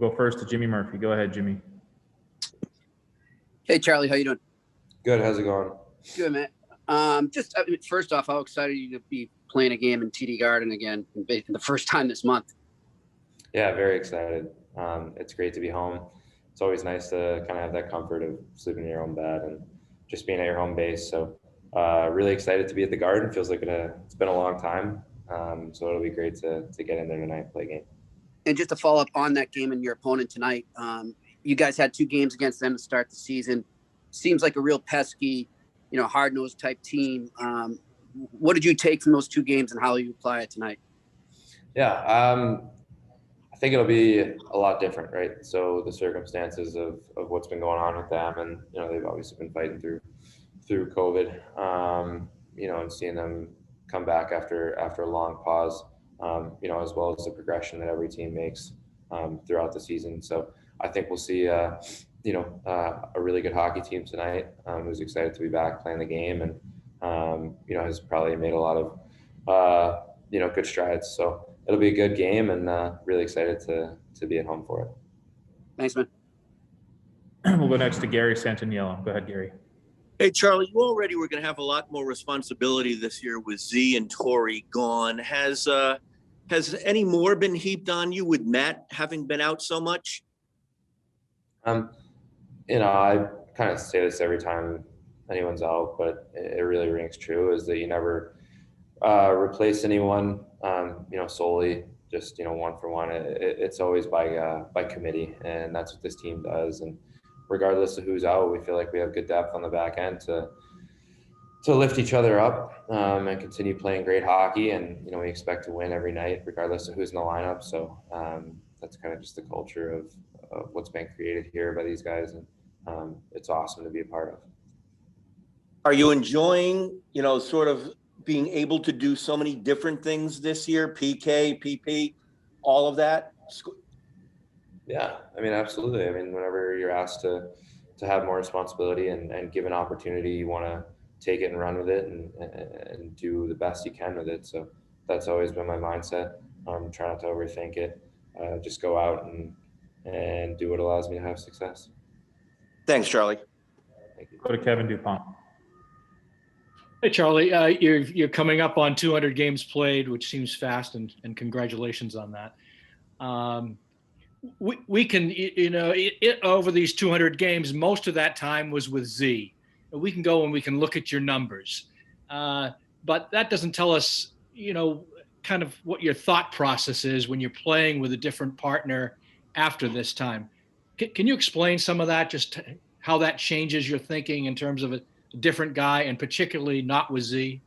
go first to Jimmy Murphy. Go ahead, Jimmy. Hey, Charlie, how you doing? Good. How's it going? Good, man. First off, how excited are you to be playing a game in TD Garden again, the first time this month? Yeah, very excited. It's great to be home. It's always nice to kind of have that comfort of sleeping in your own bed and just being at your home base. So really excited to be at the Garden. Feels like it's been a long time. So it'll be great to get in there tonight and play a game. And just to follow up on that game and your opponent tonight, you guys had 2 games against them to start the season. Seems like a real pesky, hard-nosed type team. What did you take from those 2 games and how will you apply it tonight? Yeah, I think it'll be a lot different, right? So the circumstances of what's been going on with them, and they've obviously been fighting through COVID, and seeing them come back after a long pause, as well as the progression that every team makes throughout the season. So I think we'll see, a really good hockey team tonight, who's excited to be back playing the game, and has probably made a lot of good strides. So it'll be a good game, and really excited to be at home for it. Thanks, man. We'll go next to Gary Santaniello. Go ahead, Gary. Hey, Charlie, you already were going to have a lot more responsibility this year with Z and Torrey gone. Has any more been heaped on you with Matt having been out so much? I kind of say this every time anyone's out, but it really rings true, is that you never replace anyone, solely just, one for one. It's always by committee, and that's what this team does. And regardless of who's out, we feel like we have good depth on the back end to lift each other up, and continue playing great hockey. And, we expect to win every night, regardless of who's in the lineup. So that's kind of just the culture of what's been created here by these guys. And it's awesome to be a part of. Are you enjoying, sort of being able to do so many different things this year? PK, PP, all of that? Yeah, absolutely. Whenever you're asked to have more responsibility and give an opportunity, you want to take it and run with it and do the best you can with it. So that's always been my mindset. Try not to overthink it. Just go out and do what allows me to have success. Thanks, Charlie. Thank you. Go to Kevin Dupont. Hey, Charlie, you're coming up on 200 games played, which seems fast, and congratulations on that. We can, over these 200 games, most of that time was with Z. We can go and we can look at your numbers, but that doesn't tell us, kind of what your thought process is when you're playing with a different partner after this time. Can you explain some of that, just how that changes your thinking in terms of a different guy, and particularly not with Z?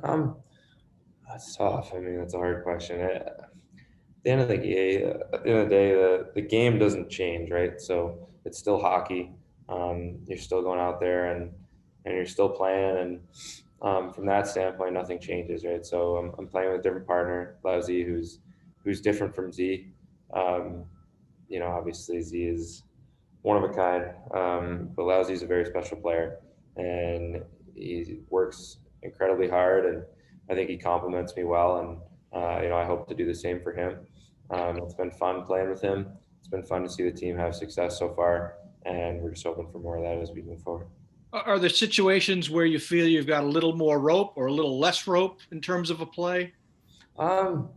That's tough. That's a hard question. At the end of the day, the game doesn't change, right? So it's still hockey. You're still going out there and you're still playing, and from that standpoint, nothing changes, right? So I'm playing with a different partner, Lousy, who's different from Z. Obviously Z is one of a kind, but Lousy is a very special player, and he works incredibly hard, and I think he compliments me well, and I hope to do the same for him. It's been fun playing with him. It's been fun to see the team have success so far, and we're just hoping for more of that as we move forward. Are there situations where you feel you've got a little more rope or a little less rope in terms of a play? No,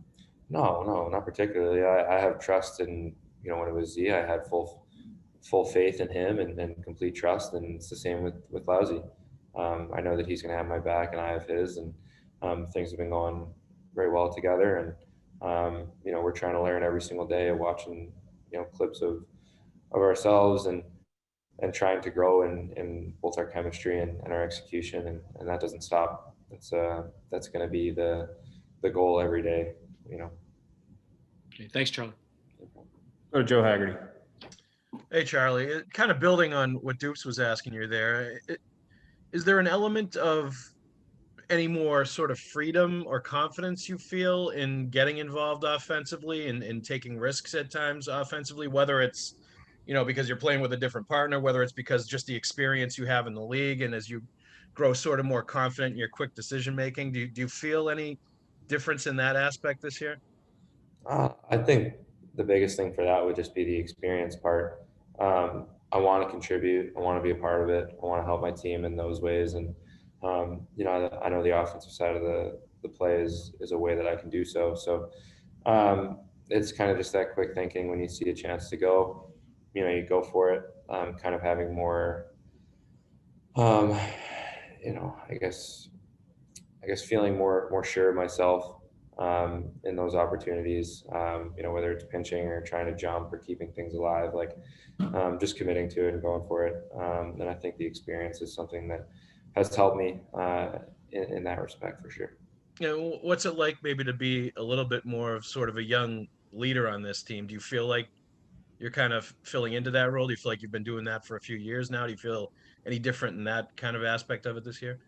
not particularly. I have trust in, when it was Z, I had full faith in him and complete trust, and it's the same with Lousy. I know that he's going to have my back, and I have his, and things have been going very well together, and we're trying to learn every single day, watching clips of ourselves and trying to grow in both our chemistry and our execution, and that doesn't stop. That's going to be the goal every day. Okay, thanks, Charlie. Go to Joe Haggerty. Hey, Charlie, kind of building on what Dupes was asking you there, is there an element of any more sort of freedom or confidence you feel in getting involved offensively and taking risks at times offensively, whether it's, because you're playing with a different partner, whether it's because just the experience you have in the league, and as you grow sort of more confident in your quick decision-making, do you feel any difference in that aspect this year? I think the biggest thing for that would just be the experience part. I want to contribute. I want to be a part of it. I want to help my team in those ways. And, I know the offensive side of the play is a way that I can do so. So it's kind of just that quick thinking when you see a chance to go, you go for it. Kind of having more, I guess feeling more sure of myself in those opportunities, whether it's pinching or trying to jump or keeping things alive, like just committing to it and going for it. And I think the experience is something that has helped me in that respect for sure. What's it like maybe to be a little bit more of sort of a young leader on this team? Do you feel like you're kind of filling into that role? Do you feel like you've been doing that for a few years now? Do you feel any different in that kind of aspect of it this year?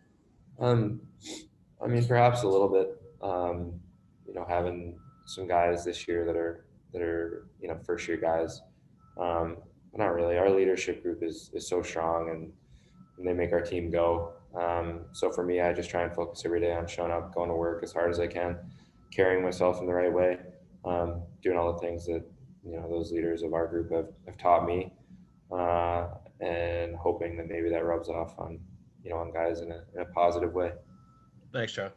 I mean, perhaps a little bit. Having some guys this year that are first year guys. But not really. Our leadership group is so strong, and they make our team go. So for me, I just try and focus every day on showing up, going to work as hard as I can, carrying myself in the right way, doing all the things that those leaders of our group have taught me, and hoping that maybe that rubs off on on guys in a positive way. Thanks, John.